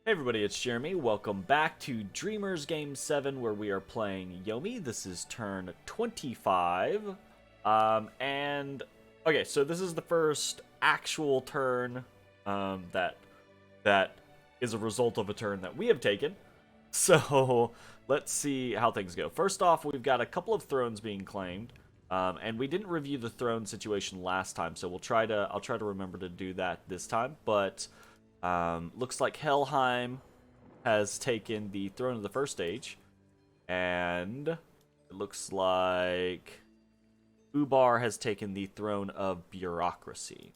Hey everybody, it's Jeremy. Welcome back to Dreamers Game 7 where we are playing Yomi. This is turn 25. Okay, so this is the first actual turn that is a result of a turn that we have taken. So, let's see how things go. First off, we've got a couple of thrones being claimed. And we didn't review the throne situation last time, so I'll try to remember to do that this time, but looks like Helheim has taken the throne of the first stage, and it looks like Ubar has taken the throne of bureaucracy.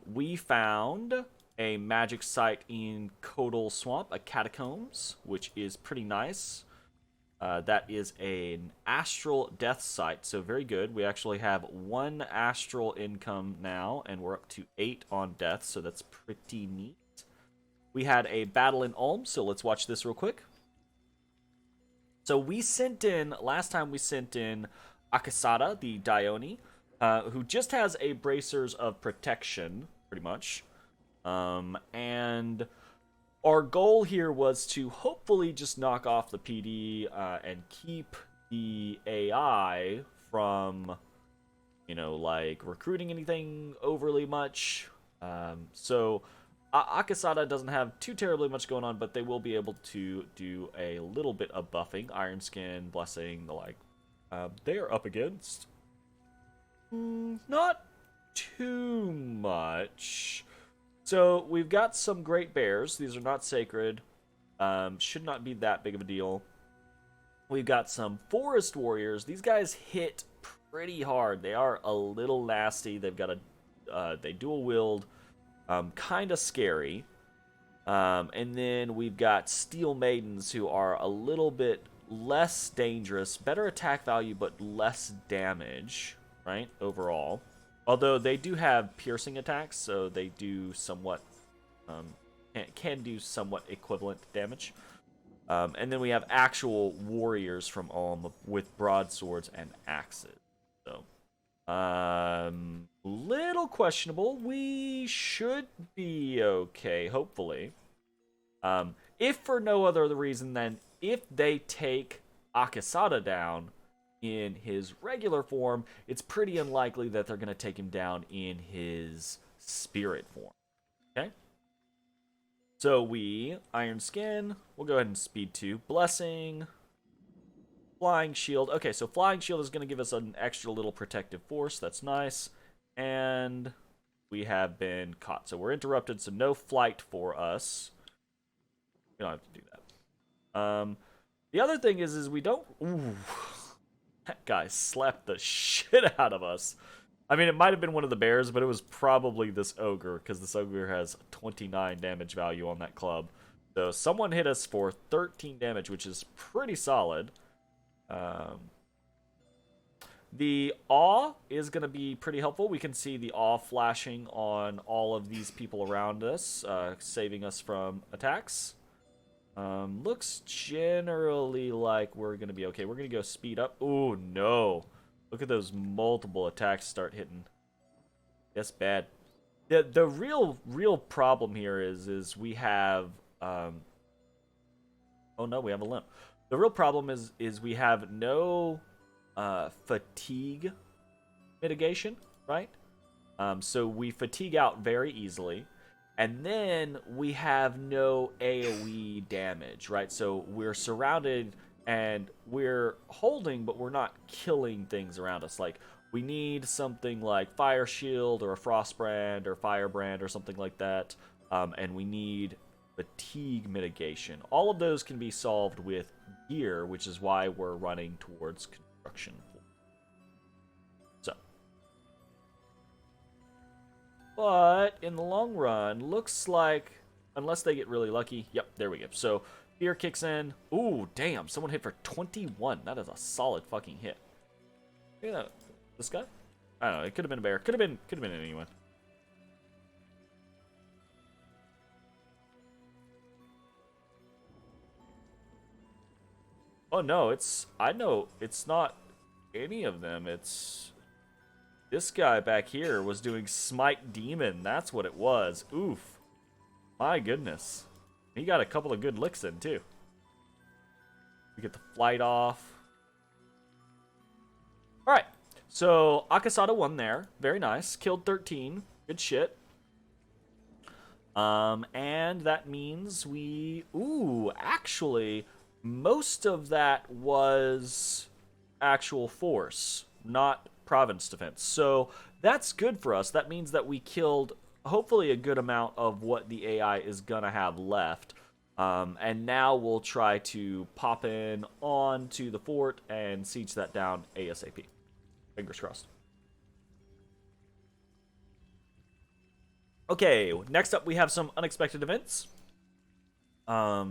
We found a magic site in Kodal Swamp, a catacombs, which is pretty nice. That is an astral death site, so very good. We actually have 1 astral income now, and we're up to 8 on death, so that's pretty neat. We had a battle in Ulm, so let's watch this real quick. So last time we sent in Akasada, the Dione, who just has a bracers of protection, pretty much. And our goal here was to hopefully just knock off the PD and keep the AI from, like recruiting anything overly much. So Akasada doesn't have too terribly much going on, but they will be able to do a little bit of buffing. Iron Skin, Blessing, the like. They are up against not too much. So we've got some great bears. These are not sacred. Should not be that big of a deal. We've got some forest warriors. These guys hit pretty hard. They are a little nasty. They've got they dual wield, kind of scary. And then we've got steel maidens who are a little bit less dangerous, better attack value, but less damage, right? Overall. Although they do have piercing attacks, so they do somewhat can do somewhat equivalent damage. And then we have actual warriors from Ulm with broadswords and axes. So, little questionable. We should be okay, hopefully. If for no other reason than if they take Akasada down in his regular form, it's pretty unlikely that they're going to take him down in his spirit form. Okay? So Iron Skin, we'll go ahead and speed 2. Blessing, Flying Shield. Okay, so Flying Shield is going to give us an extra little protective force. That's nice. And we have been caught. So we're interrupted, so no flight for us. We don't have to do that. The other thing is we don't... Ooh. That guy slapped the shit out of us. I mean, it might have been one of the bears, but it was probably this ogre, because this ogre has 29 damage value on that club. So someone hit us for 13 damage, which is pretty solid. The awe is going to be pretty helpful. We can see the awe flashing on all of these people around us, saving us from attacks. Looks generally like we're going to be okay. We're going to go speed up. Oh, no. Look at those multiple attacks start hitting. That's bad. The real problem here is we have... oh, no, we have a limp. The real problem is we have no fatigue mitigation, right? So we fatigue out very easily. And then we have no AoE damage, right? So we're surrounded and we're holding, but we're not killing things around us. Like, we need something like Fire Shield or a Frostbrand or Firebrand or something like that. And we need fatigue mitigation. All of those can be solved with gear, which is why we're running towards construction. But in the long run, looks like, unless they get really lucky, yep, there we go. So fear kicks in. Ooh, damn, someone hit for 21. That is a solid fucking hit. Look at that. This guy? I don't know. It could have been a bear. Could have been anyone. Oh no, I know it's not any of them. It's this guy back here was doing Smite Demon. That's what it was. Oof. My goodness. He got a couple of good licks in, too. We get the flight off. Alright, so Akasada won there. Very nice. Killed 13. Good shit. And that means we... Ooh, actually, most of that was actual force, not province defense. So that's good for us. That means that we killed, hopefully, a good amount of what the AI is going to have left. And now we'll try to pop in onto the fort and siege that down ASAP. Fingers crossed. Okay, next up we have some unexpected events. I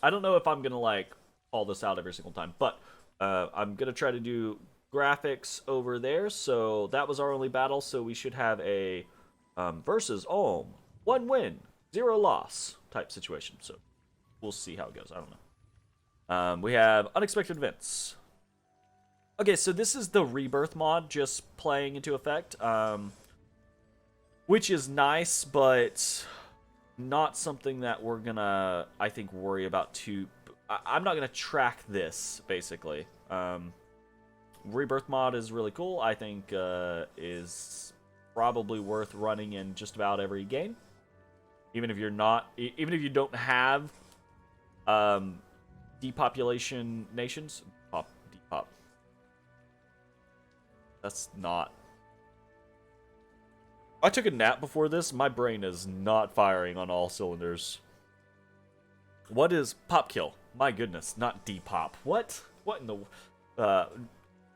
don't know if I'm gonna like call this out every single time, but I'm gonna try to do graphics over there. So that was our only battle, so we should have a versus Ulm, 1 win, 0 loss type situation. So we'll see how it goes. I don't know. We have unexpected events. Okay, so this is the rebirth mod just playing into effect. Which is nice, but not something that we're gonna, I think, worry about too. I'm not gonna track this, basically. Rebirth mod is really cool. I think is probably worth running in just about every game. Even if you're not, even if you don't have depopulation nations. Depop. That's not... I took a nap before this. My brain is not firing on all cylinders. What is pop kill? My goodness, not depop. What? What in the...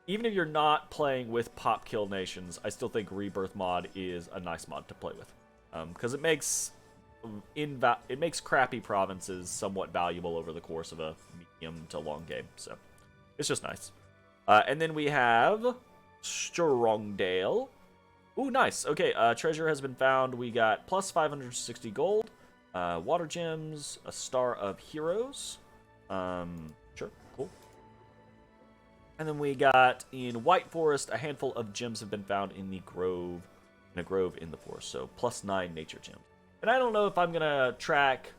even if you're not playing with pop kill nations, I still think Rebirth mod is a nice mod to play with. Because it makes crappy provinces somewhat valuable over the course of a medium to long game. So, it's just nice. And then we have Strongdale. Ooh, nice. Okay, treasure has been found. We got plus 560 gold, water gems, a star of heroes. Sure, cool. And then we got in White Forest, a handful of gems have been found in the grove, in a grove in the forest. So plus 9 nature gems. And I don't know if I'm gonna track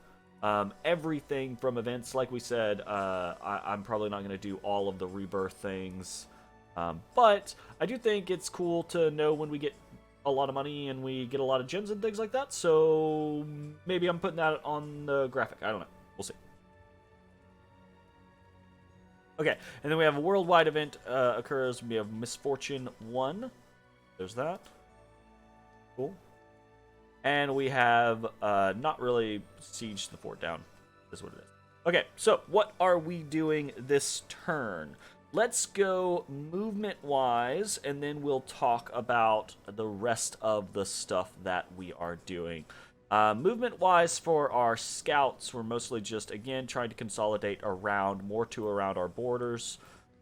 everything from events. Like we said, I'm probably not gonna do all of the rebirth things. But I do think it's cool to know when we get a lot of money and we get a lot of gems and things like that. So maybe I'm putting that on the graphic. I don't know. We'll see. Okay, and then we have a worldwide event occurs. We have Misfortune 1. There's that. Cool. And we have not really sieged the fort down. Is what it is. Okay, so what are we doing this turn? Let's go movement-wise, and then we'll talk about the rest of the stuff that we are doing. Movement-wise, for our scouts, we're mostly just, again, trying to consolidate around our borders.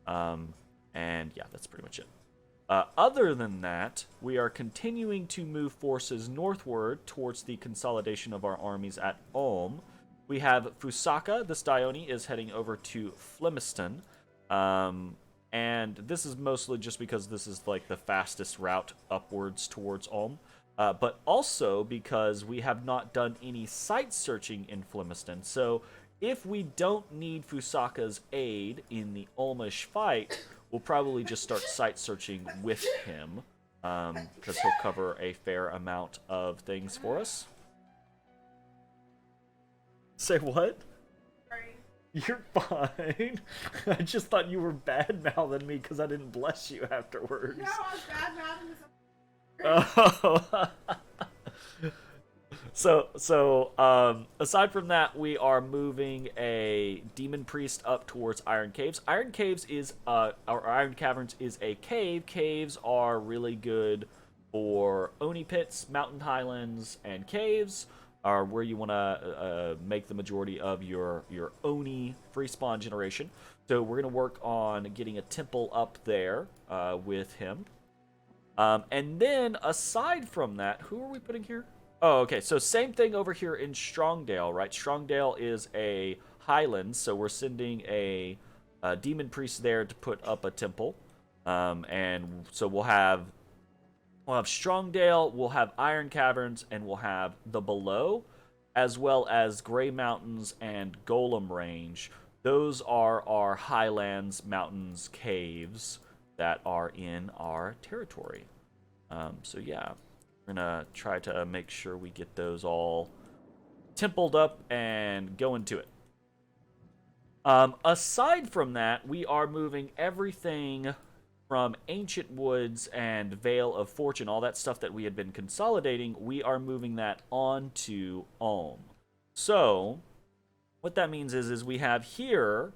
And yeah, that's pretty much it. Other than that, we are continuing to move forces northward towards the consolidation of our armies at Ulm. We have Fusaka, this Dione, is heading over to Flemiston. And this is mostly just because this is like the fastest route upwards towards Ulm, but also because we have not done any site searching in Flemiston. So if we don't need Fusaka's aid in the Ulmish fight, we'll probably just start site searching with him, because he'll cover a fair amount of things for us. Say what? You're fine. I just thought you were bad-mouthing me because I didn't bless you afterwards. No, I was bad-mouthing So, aside from that, we are moving a demon priest up towards Iron Caves. Iron Caves is, or Iron Caverns is a cave. Caves are really good for Oni pits, mountain highlands, and caves. Are where you want to make the majority of your Oni free spawn generation. So we're going to work on getting a temple up there with him. And then, aside from that, who are we putting here? Oh, okay, so same thing over here in Strongdale, right? Strongdale is a highland, so we're sending a demon priest there to put up a temple. And so we'll have Strongdale, we'll have Iron Caverns, and we'll have the Below as well as Gray Mountains and Golem Range. Those are our highlands, mountains, caves that are in our territory. So yeah, we're gonna try to make sure we get those all templed up and go into it. Aside from that, we are moving everything from Ancient Woods and Vale of Fortune, all that stuff that we had been consolidating, we are moving that onto Ulm. So, what that means is we have here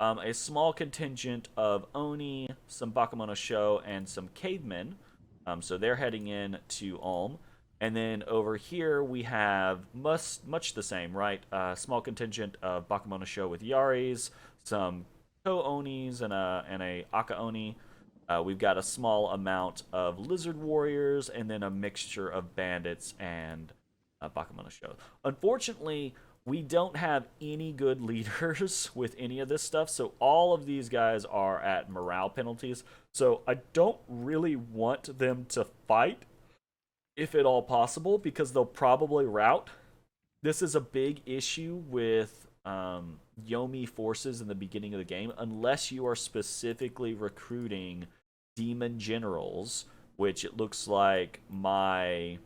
a small contingent of Oni, some Bakemono Sho, and some cavemen. So they're heading in to Ulm. And then over here we have much the same, right? Small contingent of Bakemono Sho with Yaris, some Ko-Onis, and a Aka-Oni. We've got a small amount of Lizard Warriors, and then a mixture of Bandits and Bakemono Sho. Unfortunately, we don't have any good leaders with any of this stuff, so all of these guys are at morale penalties. So I don't really want them to fight, if at all possible, because they'll probably rout. This is a big issue with Yomi forces in the beginning of the game, unless you are specifically recruiting demon generals, which it looks like my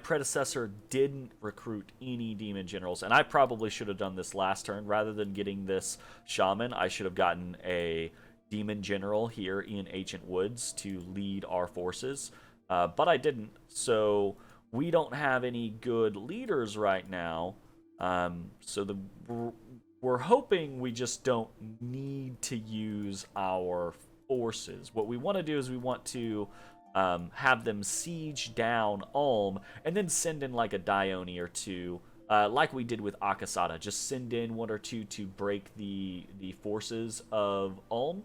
predecessor didn't recruit any demon generals, and I probably should have done this last turn. Rather than getting this shaman, I should have gotten a demon general here in Ancient Woods to lead our forces, but I didn't, so we don't have any good leaders right now. So we're hoping we just don't need to use our forces. What we want to do is we want to have them siege down Ulm, and then send in like a Dione or two, like we did with Akasada. Just send in one or two to break the forces of Ulm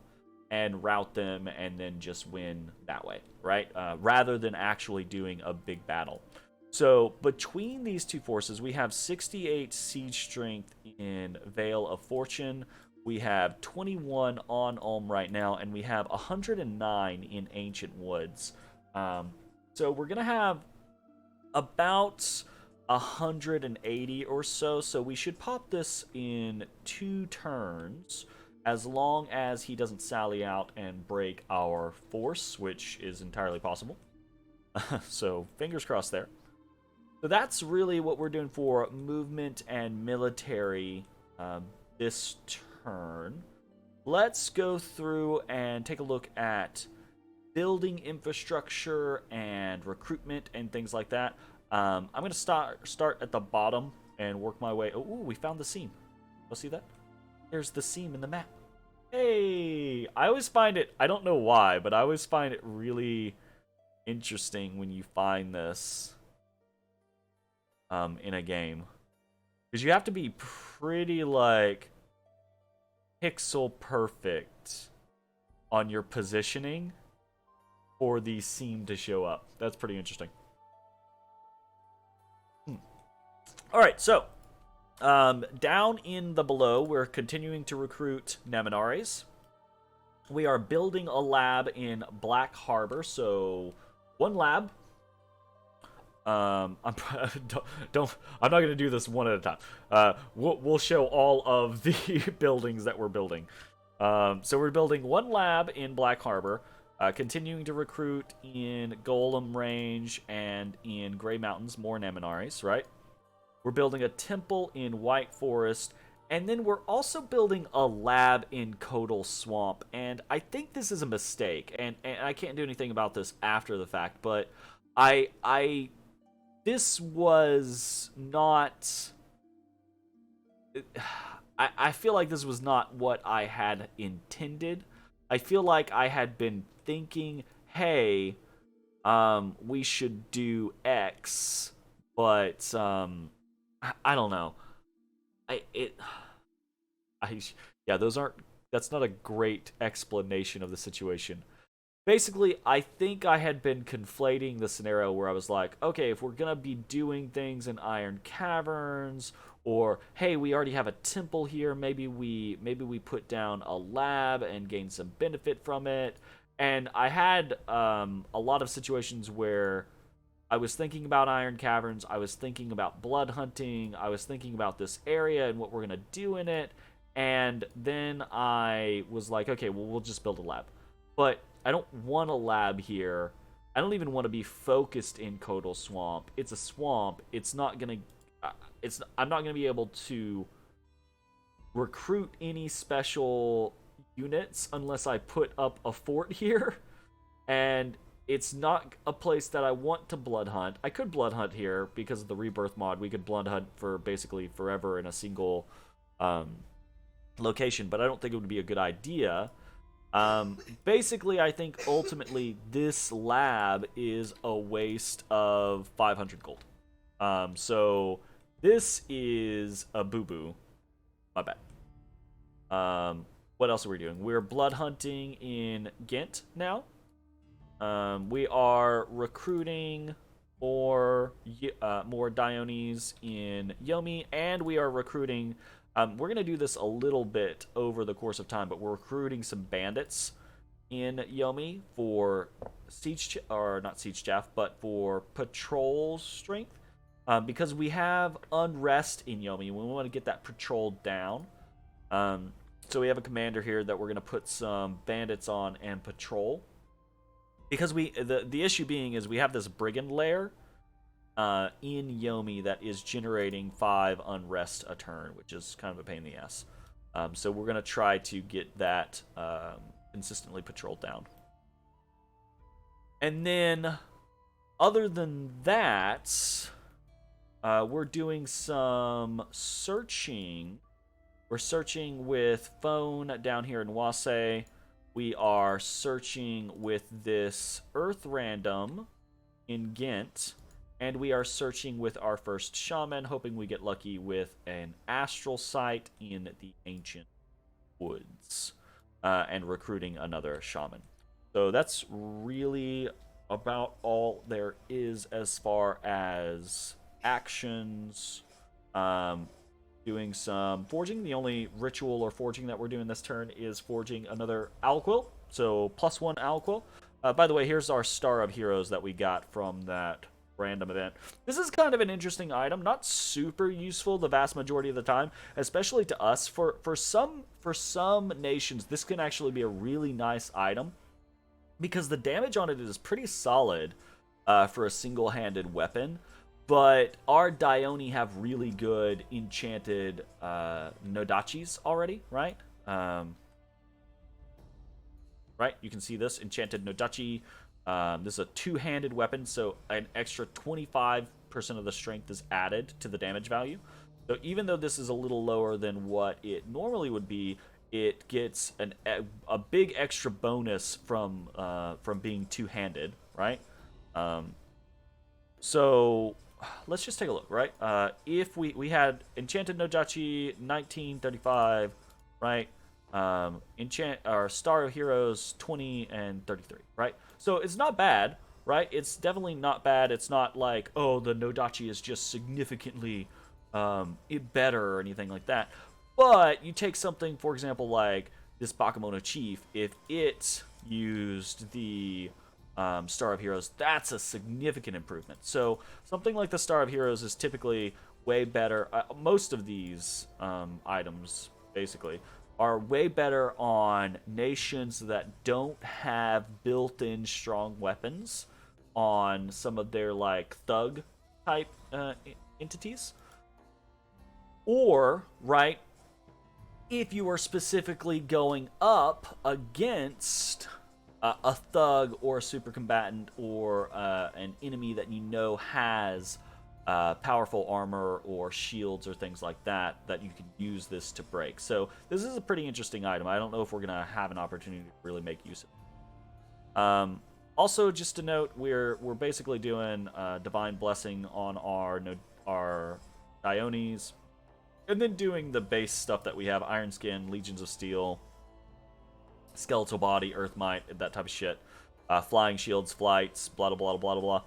and rout them, and then just win that way, right? Rather than actually doing a big battle. So between these two forces, we have 68 siege strength in Vale of Fortune. We have 21 on Ulm right now, and we have 109 in Ancient Woods. So we're going to have about 180 or so, so we should pop this in 2 turns, as long as he doesn't sally out and break our force, which is entirely possible. So fingers crossed there. So that's really what we're doing for movement and military this turn. Let's go through and take a look at building infrastructure and recruitment and things like that. I'm going to start at the bottom and work my way. Oh, we found the seam. Go see that? There's the seam in the map. Hey! I always find it, I don't know why, but I always find it really interesting when you find this in a game. Because you have to be pretty, like, pixel perfect on your positioning for the seam to show up. That's pretty interesting. Alright, so down in the below, we're continuing to recruit Neminares. We are building a lab in Black Harbor, so 1 lab. I'm not going to do this one at a time. We'll show all of the buildings that we're building. So we're building 1 lab in Black Harbor, continuing to recruit in Golem Range and in Gray Mountains, more Neminares, right? We're building a temple in White Forest, and then we're also building a lab in Codal Swamp. And I think this is a mistake, and I can't do anything about this after the fact, but this was not... I feel like this was not what I had intended. I feel like I had been thinking, hey, we should do X, but I don't know. Yeah, that's not a great explanation of the situation. Basically, I think I had been conflating the scenario where I was like, okay, if we're gonna be doing things in Iron Caverns, or hey, we already have a temple here, maybe we put down a lab and gain some benefit from it. And I had a lot of situations where I was thinking about Iron Caverns. I was thinking about blood hunting. I was thinking about this area and what we're going to do in it. And then I was like, okay, well, we'll just build a lab. But I don't want a lab here. I don't even want to be focused in Kodal Swamp. It's a swamp. It's not going to... I'm not going to be able to recruit any special units unless I put up a fort here. And it's not a place that I want to blood hunt. I could blood hunt here because of the rebirth mod. We could blood hunt for basically forever in a single location, but I don't think it would be a good idea. Basically, I think ultimately this lab is a waste of 500 gold. So this is a boo-boo. My bad. What else are we doing? We're blood hunting in Ghent now. We are recruiting more Diones in Yomi, and we are recruiting... we're going to do this a little bit over the course of time, but we're recruiting some bandits in Yomi for siege... or not siege chaff, but for patrol strength. Because we have unrest in Yomi, we want to get that patrol down. So we have a commander here that we're going to put some bandits on and patrol. Because the issue being is we have this brigand lair in Yomi that is generating 5 unrest a turn, which is kind of a pain in the ass. So we're going to try to get that consistently patrolled down. And then, other than that, we're doing some searching. We're searching with phone down here in Wasay. We are searching with this Earth Random in Ghent. And we are searching with our first shaman, hoping we get lucky with an astral site in the Ancient Woods. And recruiting another shaman. So that's really about all there is as far as actions. Doing some forging. The only ritual or forging that we're doing this turn is forging another Alquill. So +1 Alquill. By the way, here's our Star of Heroes that we got from that random event. This is kind of an interesting item. Not super useful the vast majority of the time, especially to us. For some nations, this can actually be a really nice item because the damage on it is pretty solid for a single-handed weapon. But our Dione have really good enchanted Nodachis already, right? Right, you can see this enchanted Nodachi. This is a two-handed weapon, so an extra 25% of the strength is added to the damage value. So even though this is a little lower than what it normally would be, it gets a big extra bonus from being two-handed, right? So let's just take a look, right? If we had Enchanted Nodachi 1935, right? Our Star of Heroes 20 and 33, right? So it's not bad, right? It's definitely not bad. It's not like, oh, the Nodachi is just significantly better or anything like that. But you take something, for example, like this Bakemono Chief, if it used the Star of Heroes, that's a significant improvement. So something like the Star of Heroes is typically way better. Most of these items, basically, are way better on nations that don't have built-in strong weapons on some of their like thug type entities. Or, right, if you are specifically going up against a thug or a super combatant or an enemy that you know has powerful armor or shields or things like that you can use this to break. So this is a pretty interesting item. I don't know if we're going to have an opportunity to really make use of it. Also, just to note, we're basically doing Divine Blessing on our Diones, and then doing the base stuff that we have: Iron Skin, Legions of Steel, Skeletal Body, Earth Might, that type of shit. Flying Shields, Flights, blah, blah, blah, blah,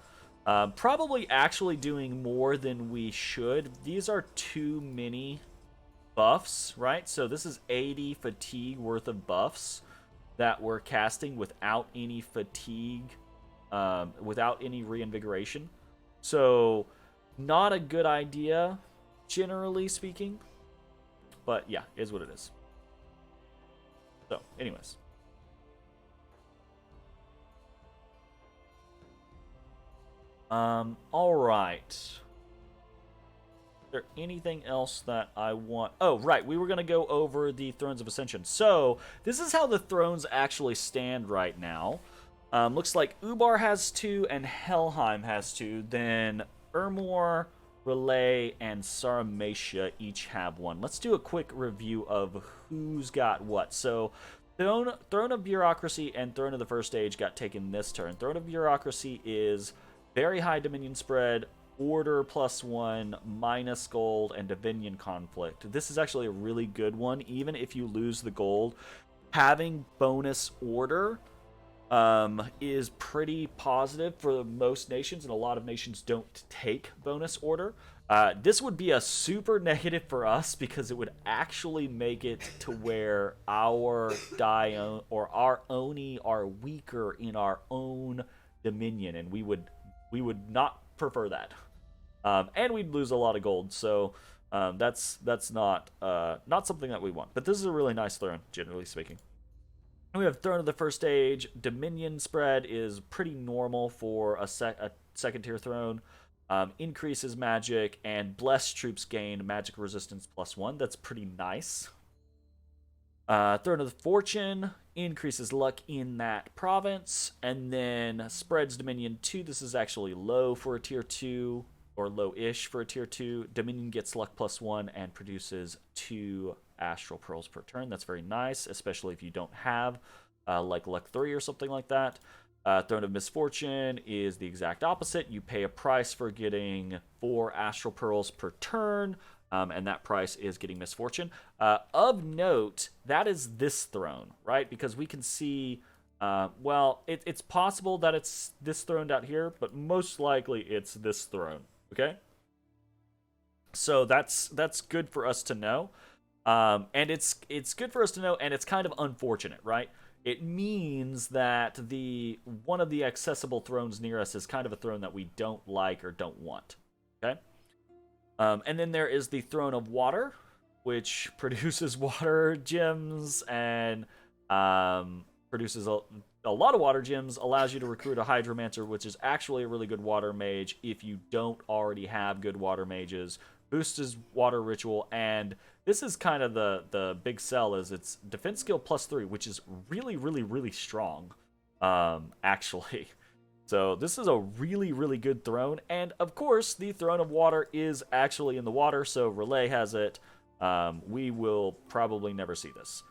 blah. Probably actually doing more than we should. These are too many buffs, right? So this is 80 fatigue worth of buffs that we're casting without any fatigue, without any reinvigoration. So, not a good idea, generally speaking. But yeah, is what it is. So, anyways. All right. Is there anything else that I want? Oh, right. We were going to go over the Thrones of Ascension. So, this is how the thrones actually stand right now. Looks like Ubar has 2 and Helheim has 2. Then Ermor, Relay, and Sarmatia each have 1. Let's do a quick review of who's got what. So, Throne of Bureaucracy and Throne of the First Age got taken this turn. Throne of Bureaucracy is very high Dominion spread, Order +1, minus gold, and Dominion conflict. This is actually a really good one. Even if you lose the gold, having bonus order is pretty positive for most nations, and a lot of nations don't take bonus order. This would be a super negative for us because it would actually make it to where our Dione or our Oni are weaker in our own dominion, and we would not prefer that. And we'd lose a lot of gold, so that's not something that we want. But this is a really nice throne, generally speaking. We have Throne of the First Age. Dominion spread is pretty normal for a second tier throne. Increases magic, and blessed troops gain magic resistance +1. That's pretty nice. Throne of the Fortune increases luck in that province, and then spreads Dominion 2. This is actually low for a tier 2, or low-ish for a tier 2. Dominion gets luck +1 and produces 2 astral pearls per turn. That's very nice, especially if you don't have like luck 3 or something like that. Throne of Misfortune is the exact opposite. You pay a price for getting 4 astral pearls per turn, and that price is getting Misfortune. Of note, that is this throne, right? Because we can see, well, it's possible that it's this throne out here, but most likely it's this throne, okay? So that's good for us to know. And it's good for us to know, and it's kind of unfortunate, right? It means that one of the accessible thrones near us is kind of a throne that we don't like or don't want, okay? And then there is the Throne of Water, which produces water gems and produces a lot of water gems, allows you to recruit a Hydromancer, which is actually a really good water mage if you don't already have good water mages. Boosts his water ritual, and this is kind of the big sell is its defense skill +3, which is really, really, really strong, actually. So this is a really, really good throne, and of course, the Throne of Water is actually in the water, so Relay has it. We will probably never see this,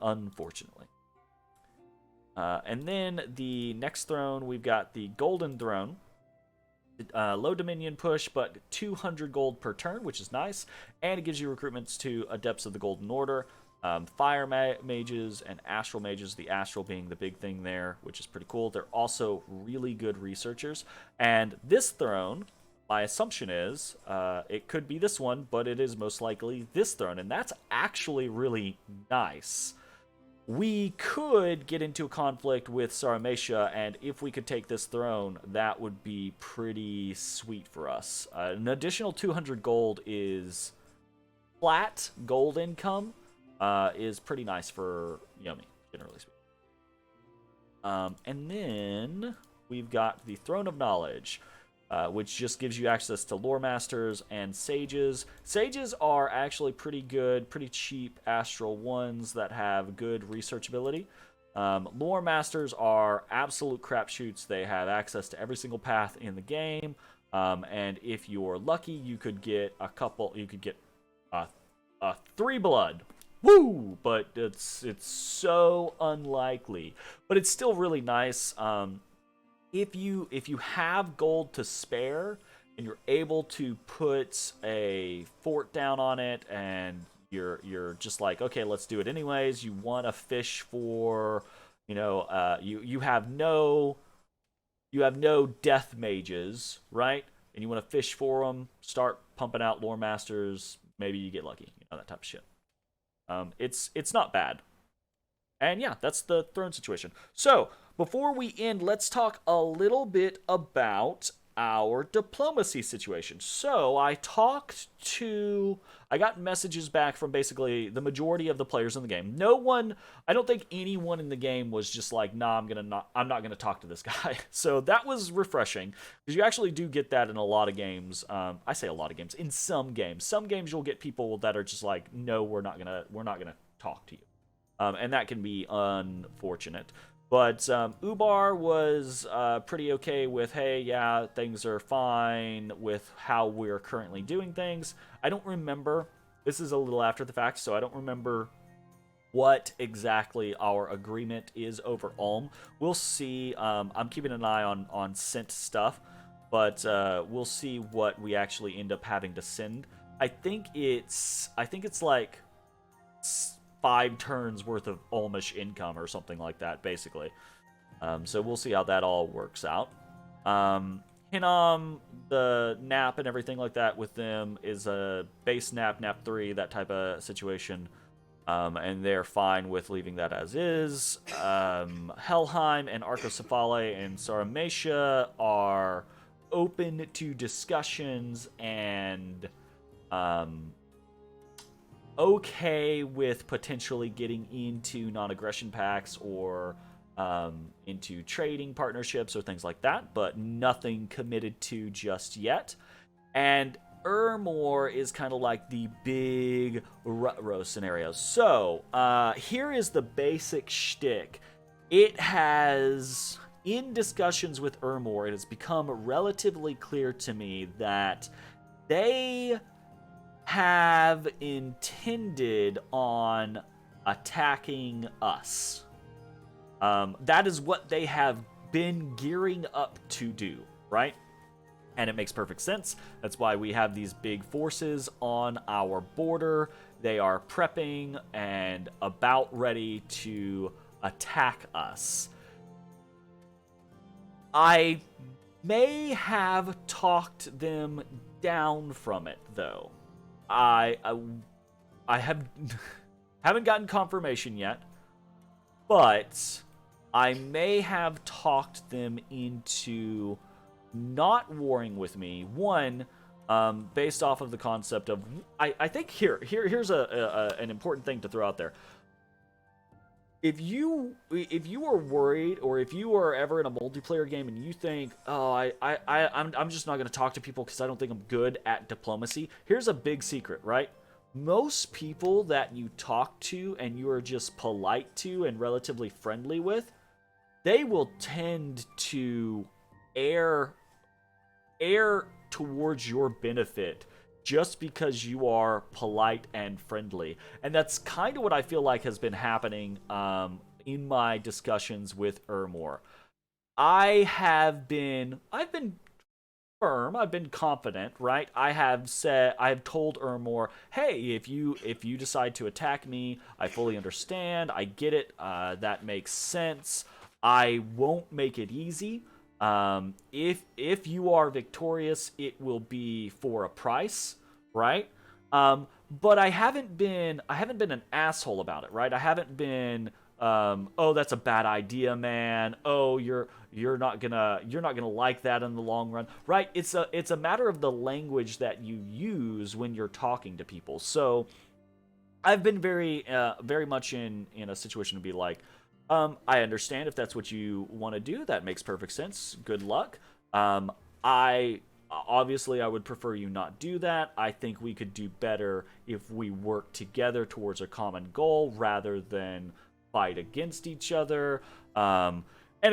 unfortunately. And then the next throne, we've got the Golden Throne. Low Dominion push, but 200 gold per turn, which is nice, and it gives you recruitments to Adepts of the Golden Order, Fire Mages, and Astral Mages, the Astral being the big thing there, which is pretty cool. They're also really good researchers, and this throne, my assumption is, it could be this one, but it is most likely this throne, and that's actually really nice. We could get into a conflict with Sarmatia, and if we could take this throne, that would be pretty sweet for us. An additional 200 gold is flat gold income, is pretty nice for Yomi, generally speaking. And then we've got the Throne of Knowledge, which just gives you access to Lore Masters and Sages. Sages are actually pretty good, pretty cheap Astral ones that have good researchability. Lore Masters are absolute crapshoots. They have access to every single path in the game, and if you're lucky, you could get a 3 blood. Woo! But it's so unlikely. But it's still really nice. If you have gold to spare and you're able to put a fort down on it, and you're just like, okay, let's do it anyways. You want to fish for, you have no death mages, right? And you want to fish for them. Start pumping out Lore Masters. Maybe you get lucky, that type of shit. It's not bad. And yeah, that's the throne situation. So before we end, let's talk a little bit about our diplomacy situation. So I got messages back from basically the majority of the players in the game. No one, I don't think anyone in the game was just like, nah, I'm not gonna talk to this guy. So that was refreshing, because you actually do get that in a lot of games. I say a lot of games. In some games, you'll get people that are just like, no, we're not gonna talk to you, and that can be unfortunate. But Ubar was pretty okay with, hey, yeah, things are fine with how we're currently doing things. I don't remember. This is a little after the fact, so I don't remember what exactly our agreement is over Ulm. We'll see. I'm keeping an eye on sent stuff, but we'll see what we actually end up having to send. I think it's like 5 turns worth of Ulmish income or something like that, basically. So we'll see how that all works out. Hinnom, the nap and everything like that with them is a base nap 3, that type of situation. And they're fine with leaving that as is. Helheim and Arcocephale and Saramatia are open to discussions and okay with potentially getting into non-aggression pacts or into trading partnerships or things like that, but nothing committed to just yet. And Ermor is kind of like the big rut-row scenario. So here is the basic shtick. It has, in discussions with Ermor, it has become relatively clear to me that they have intended on attacking us. That is what they have been gearing up to do, right? And it makes perfect sense. That's why we have these big forces on our border. They are prepping and about ready to attack us. I may have talked them down from it, though. I haven't gotten confirmation yet, but I may have talked them into not warring with me. One, based off of the concept of, I think here's an important thing to throw out there. If you are worried, or if you are ever in a multiplayer game and you think, oh, I'm just not going to talk to people because I don't think I'm good at diplomacy. Here's a big secret, right? Most people that you talk to and you are just polite to and relatively friendly with, they will tend to err towards your benefit just because you are polite and friendly. And that's kind of what I feel like has been happening in my discussions with Ermor. I've been firm, I've been confident, right? I've told Ermor, hey, if you decide to attack me, I fully understand, I get it, that makes sense. I won't make it easy. If you are victorious, it will be for a price, right? But I haven't been an asshole about it, right? I haven't been, oh, that's a bad idea, man. Oh, you're not gonna like that in the long run, right? It's a matter of the language that you use when you're talking to people. So I've been very much in a situation to be like, I understand if that's what you want to do. That makes perfect sense. Good luck. I would prefer you not do that. I think we could do better if we work together towards a common goal rather than fight against each other. And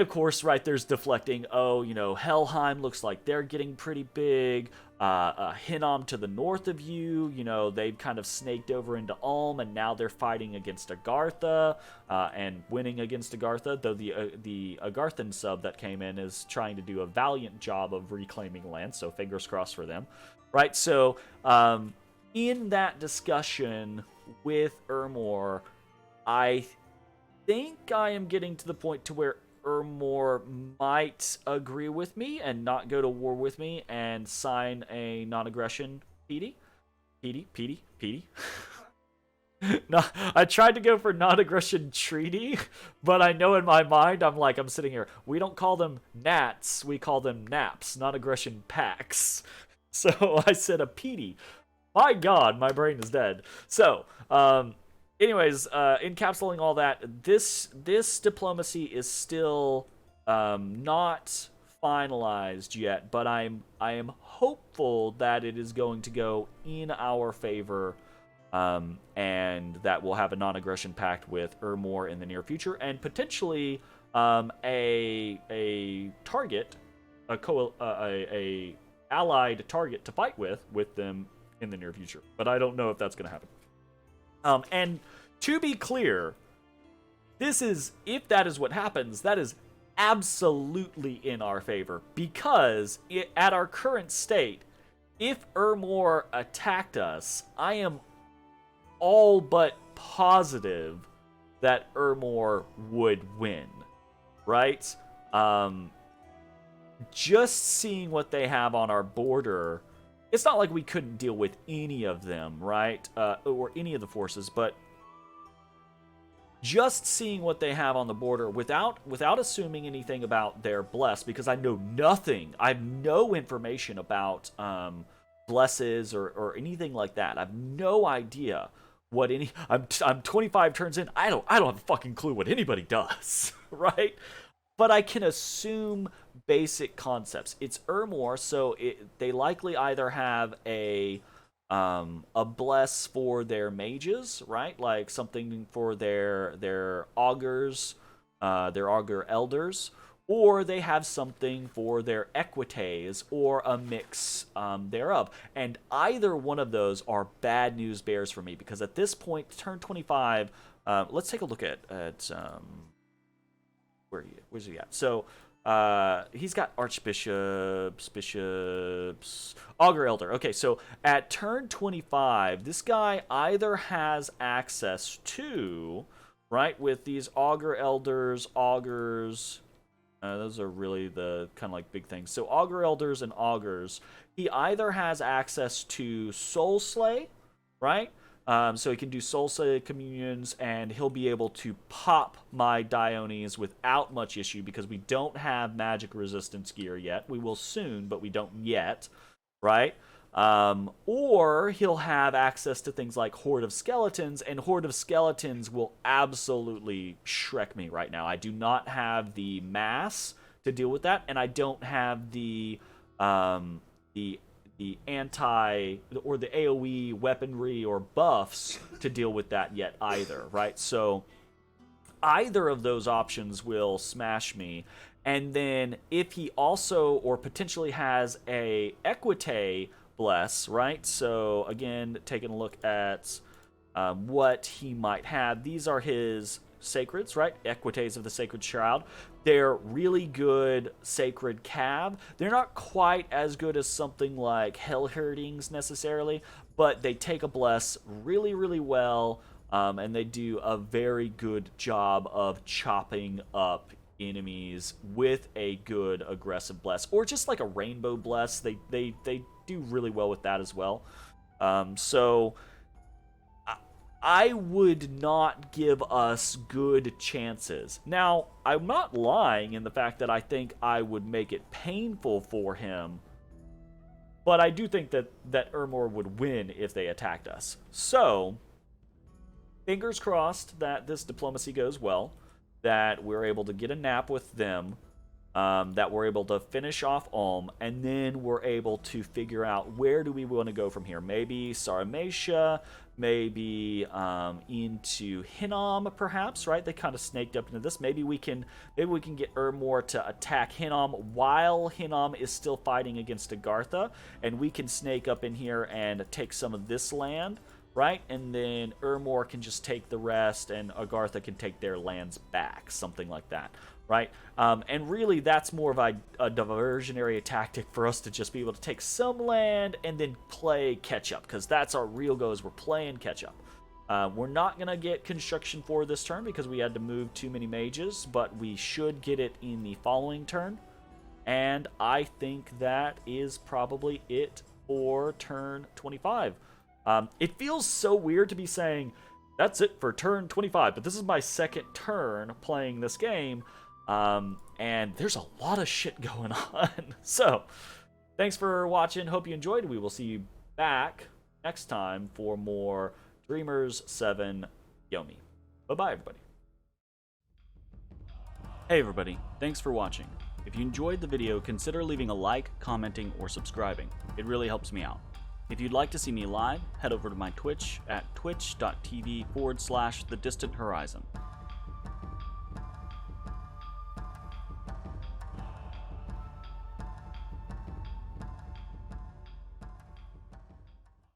of course, right, there's deflecting. Oh, Helheim looks like they're getting pretty big. Hinnom to the north of you, they've kind of snaked over into Ulm, and now they're fighting against Agartha and winning against Agartha, though the Agarthan sub that came in is trying to do a valiant job of reclaiming land, so fingers crossed for them. Right, so in that discussion with Ermor, I think I am getting to the point to where Ermor might agree with me and not go to war with me and sign a non-aggression PD. No, I tried to go for non-aggression treaty, but I know in my mind I'm sitting here. We don't call them Nats, we call them Naps, non-aggression pacts. So I said a PD. My God, my brain is dead. So, anyways, encapsulating all that, this diplomacy is still not finalized yet, but I am hopeful that it is going to go in our favor. And that we'll have a non-aggression pact with Ermor in the near future, and potentially a target, a allied target to fight with them in the near future. But I don't know if that's going to happen. And to be clear, if that is what happens, that is absolutely in our favor, because at our current state, if Ermor attacked us, I am all but positive that Ermor would win, right? Just seeing what they have on our border, it's not like we couldn't deal with any of them, right? Or any of the forces, but just seeing what they have on the border without assuming anything about their bless, because I know nothing. I have no information about blesses or anything like that. I have no idea what I'm 25 turns in. I don't have a fucking clue what anybody does, right? But I can assume basic concepts. It's Ermor, so they likely either have a bless for their mages, right? Like something for their augurs, their augur elders, or they have something for their equites, or a mix thereof. And either one of those are bad news bears for me, because at this point, turn 25, let's take a look at where's he at? So he's got archbishops, bishops, augur elder. Okay, so at turn 25, this guy either has access to, right, with these augur elders, augurs. Those are really the kind of like big things. So augur elders and augurs, he either has access to soul slay, right? So he can do soul slay communions, and he'll be able to pop my Diones without much issue, because we don't have magic resistance gear yet. We will soon, but we don't yet, right? Or he'll have access to things like Horde of Skeletons, and Horde of Skeletons will absolutely Shrek me right now. I do not have the mass to deal with that, and I don't have the anti or the AoE weaponry or buffs to deal with that yet either, right? So either of those options will smash me. And then if he also or potentially has a equite bless, right? So again, taking a look at what he might have. These are his sacreds, right? Equites of the Sacred Shroud. They're really good sacred cav. They're not quite as good as something like Hellherdings necessarily, but they take a bless really, really well, and they do a very good job of chopping up enemies with a good aggressive bless, or just like a rainbow bless. They do really well with that as well. So I would not give us good chances. Now, I'm not lying in the fact that I think I would make it painful for him, but I do think that Ermor would win if they attacked us. So, fingers crossed that this diplomacy goes well, that we're able to get a nap with them, that we're able to finish off Ulm, and then we're able to figure out where do we want to go from here. Maybe Sarmatia, maybe into Hinnom, perhaps, right? They kind of snaked up into this. Maybe we can get Ermor to attack Hinnom while Hinnom is still fighting against Agartha, and we can snake up in here and take some of this land, right? And then Ermor can just take the rest, and Agartha can take their lands back, something like that, right? And really, that's more of a diversionary tactic for us to just be able to take some land and then play catch-up, because that's our real goal, is we're playing catch-up. We're not going to get construction for this turn because we had to move too many mages, but we should get it in the following turn. And I think that is probably it for turn 25. It feels so weird to be saying, that's it for turn 25. But this is my second turn playing this game, and there's a lot of shit going on. So, thanks for watching. Hope you enjoyed. We will see you back next time for more Dreamers 7 Yomi. Bye-bye, everybody. Hey, everybody. Thanks for watching. If you enjoyed the video, consider leaving a like, commenting, or subscribing. It really helps me out. If you'd like to see me live, head over to my Twitch at twitch.tv/thedistanthorizon.